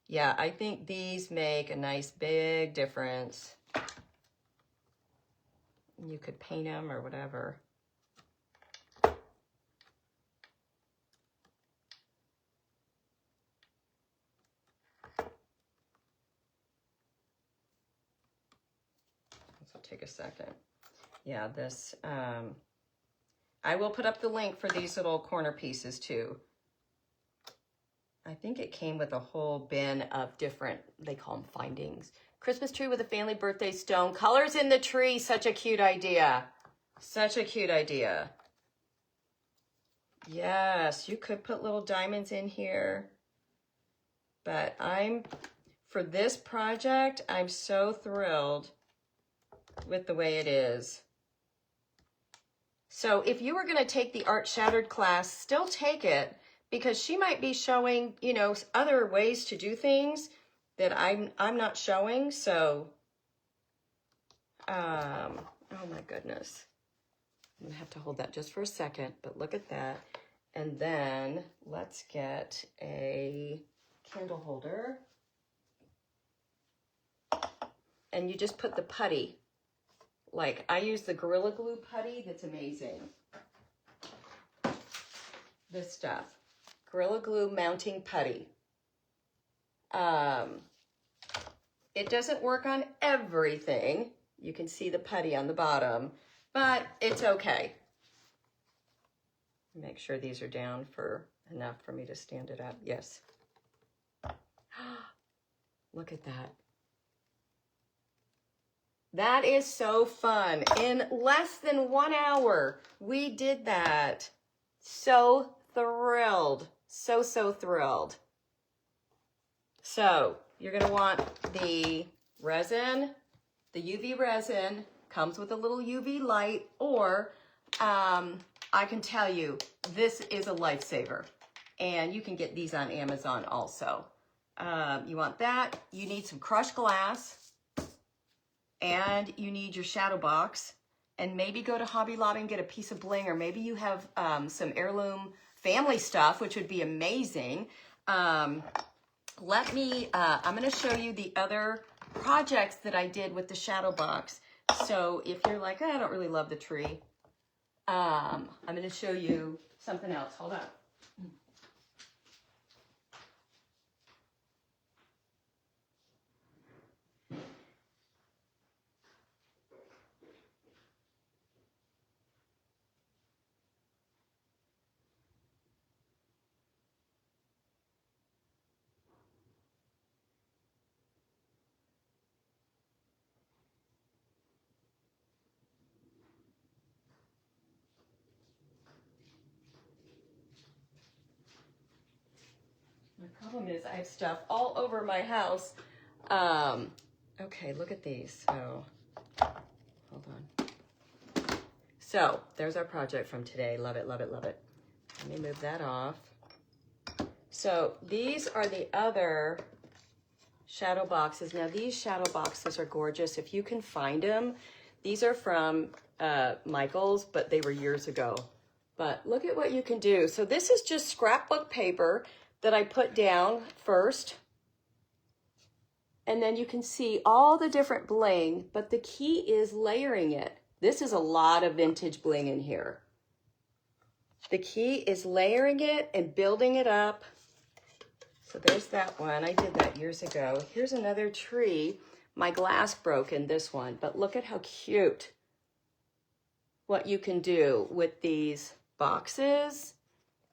Yeah, I think these make a nice big difference. You could paint them or whatever. This will take a second. Yeah, this, I will put up the link for these little corner pieces too. I think it came with a whole bin of different, they call them findings. Christmas tree with a family birthday stone. Colors in the tree, such a cute idea. Such a cute idea. Yes, you could put little diamonds in here. But for this project, I'm so thrilled with the way it is. So if you were going to take the Art Shattered class, still take it, because she might be showing, you know, other ways to do things that I'm not showing. So, oh my goodness. I'm gonna have to hold that just for a second, but look at that. And then let's get a candle holder. And you just put the putty. Like, I use the Gorilla Glue putty. That's amazing. This stuff. Gorilla Glue mounting putty. It doesn't work on everything. You can see the putty on the bottom, but it's okay. Make sure these are down for enough for me to stand it up. Yes. Look at that. That is so fun. In less than 1 hour, we did that. So thrilled. So thrilled. So you're going to want the resin. The UV resin comes with a little UV light, or I can tell you, this is a lifesaver. And you can get these on Amazon also. You want that. You need some crushed glass. And you need your Shadowbox. And maybe go to Hobby Lobby and get a piece of bling. Or maybe you have some heirloom family stuff, which would be amazing. I'm going to show you the other projects that I did with the Shadowbox. So if you're like, I don't really love the tree, I'm going to show you something else. Hold on. My problem is I have stuff all over my house. Okay, look at these. So, hold on. So, there's our project from today. Love it, love it, love it. Let me move that off. So, these are the other shadow boxes. Now, these shadow boxes are gorgeous. If you can find them, these are from Michael's, but they were years ago. But look at what you can do. So, this is just scrapbook paper that I put down first. And then you can see all the different bling, but the key is layering it. This is a lot of vintage bling in here. The key is layering it and building it up. So there's that one. I did that years ago. Here's another tree. My glass broke in this one, but look at how cute what you can do with these boxes.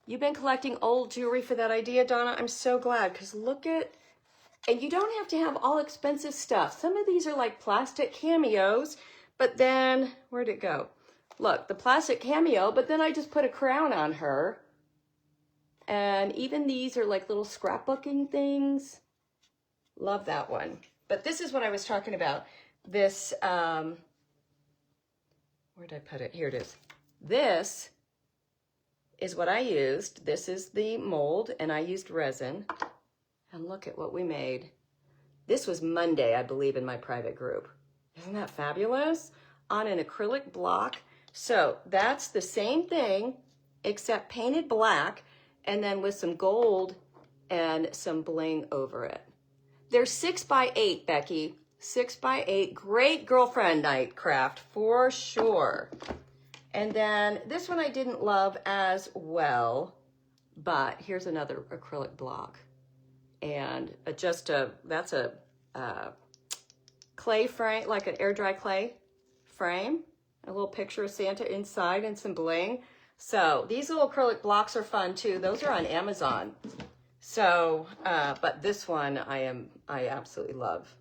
You've been collecting old jewelry for that idea, Donna. I'm so glad, because look at, and you don't have to have all expensive stuff. Some of these are like plastic cameos, but then, where'd it go? Look, the plastic cameo, but then I just put a crown on her. And even these are like little scrapbooking things. Love that one. But this is what I was talking about. This, where did I put it? Here it is. This is what I used. This is the mold, and I used resin. And look at what we made. This was Monday, I believe, in my private group. Isn't that fabulous? On an acrylic block. So that's the same thing, except painted black, and then with some gold and some bling over it. They're 6x8, Becky. 6x8. Great girlfriend night craft for sure. And then this one I didn't love as well, but here's another acrylic block. And that's a clay frame, like an air dry clay frame. A little picture of Santa inside and some bling. So these little acrylic blocks are fun too. Those are on Amazon. So, but this one I absolutely love.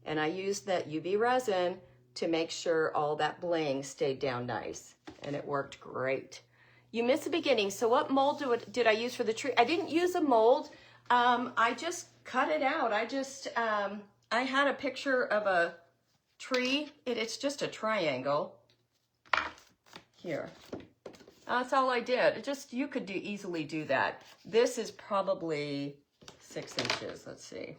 And I used that UV resin to make sure all that bling stayed down nice. And it worked great. You missed the beginning. So what mold did I use for the tree? I didn't use a mold. I just cut it out. I had a picture of a tree. It's just a triangle. Here. That's all I did. You could easily do that. This is probably 6 inches. Let's see.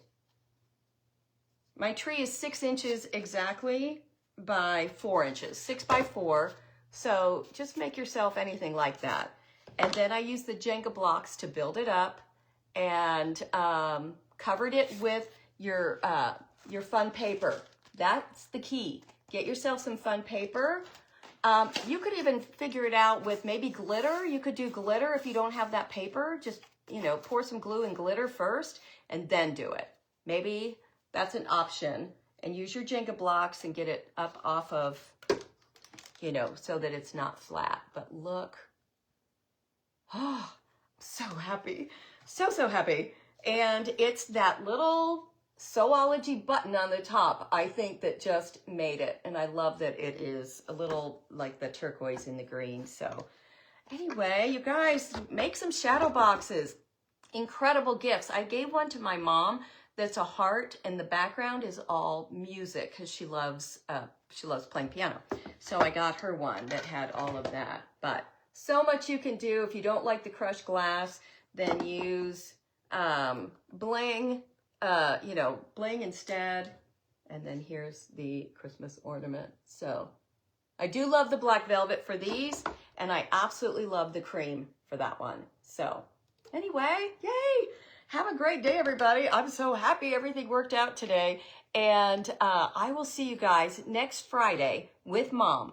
My tree is 6 inches exactly by 4 inches, 6 by 4. So just make yourself anything like that. And then I used the Jenga blocks to build it up and covered it with your fun paper. That's the key. Get yourself some fun paper. You could even figure it out with maybe glitter. You could do glitter if you don't have that paper. Just, pour some glue and glitter first and then do it. Maybe that's an option. And use your Jenga blocks and get it up off of, so that it's not flat. But look. Oh, so happy. So happy. And it's that little Sewology button on the top, I think, that just made it. And I love that it is a little like the turquoise and the green. So anyway, you guys, make some shadow boxes. Incredible gifts. I gave one to my mom that's a heart, and the background is all music because she loves playing piano. So I got her one that had all of that. But so much you can do. If you don't like the crushed glass, then use bling. Bling instead. And then here's the Christmas ornament. So I do love the black velvet for these, and I absolutely love the cream for that one. So anyway, yay! Have a great day, everybody. I'm so happy everything worked out today. And I will see you guys next Friday with Mom,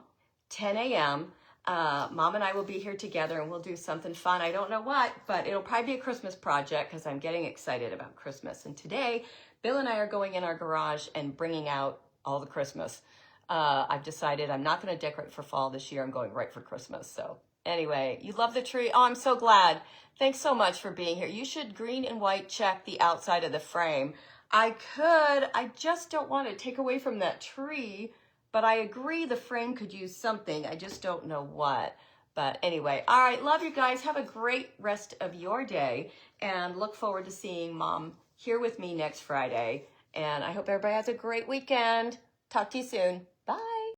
10 a.m. Mom and I will be here together and we'll do something fun. I don't know what, but it'll probably be a Christmas project because I'm getting excited about Christmas. And today, Bill and I are going in our garage and bringing out all the Christmas. I've decided I'm not going to decorate for fall this year. I'm going right for Christmas. So anyway, you love the tree. Oh, I'm so glad. Thanks so much for being here. You should green and white check the outside of the frame. I just don't want to take away from that tree. But I agree the frame could use something. I just don't know what. But anyway, all right. Love you guys. Have a great rest of your day. And look forward to seeing Mom here with me next Friday. And I hope everybody has a great weekend. Talk to you soon.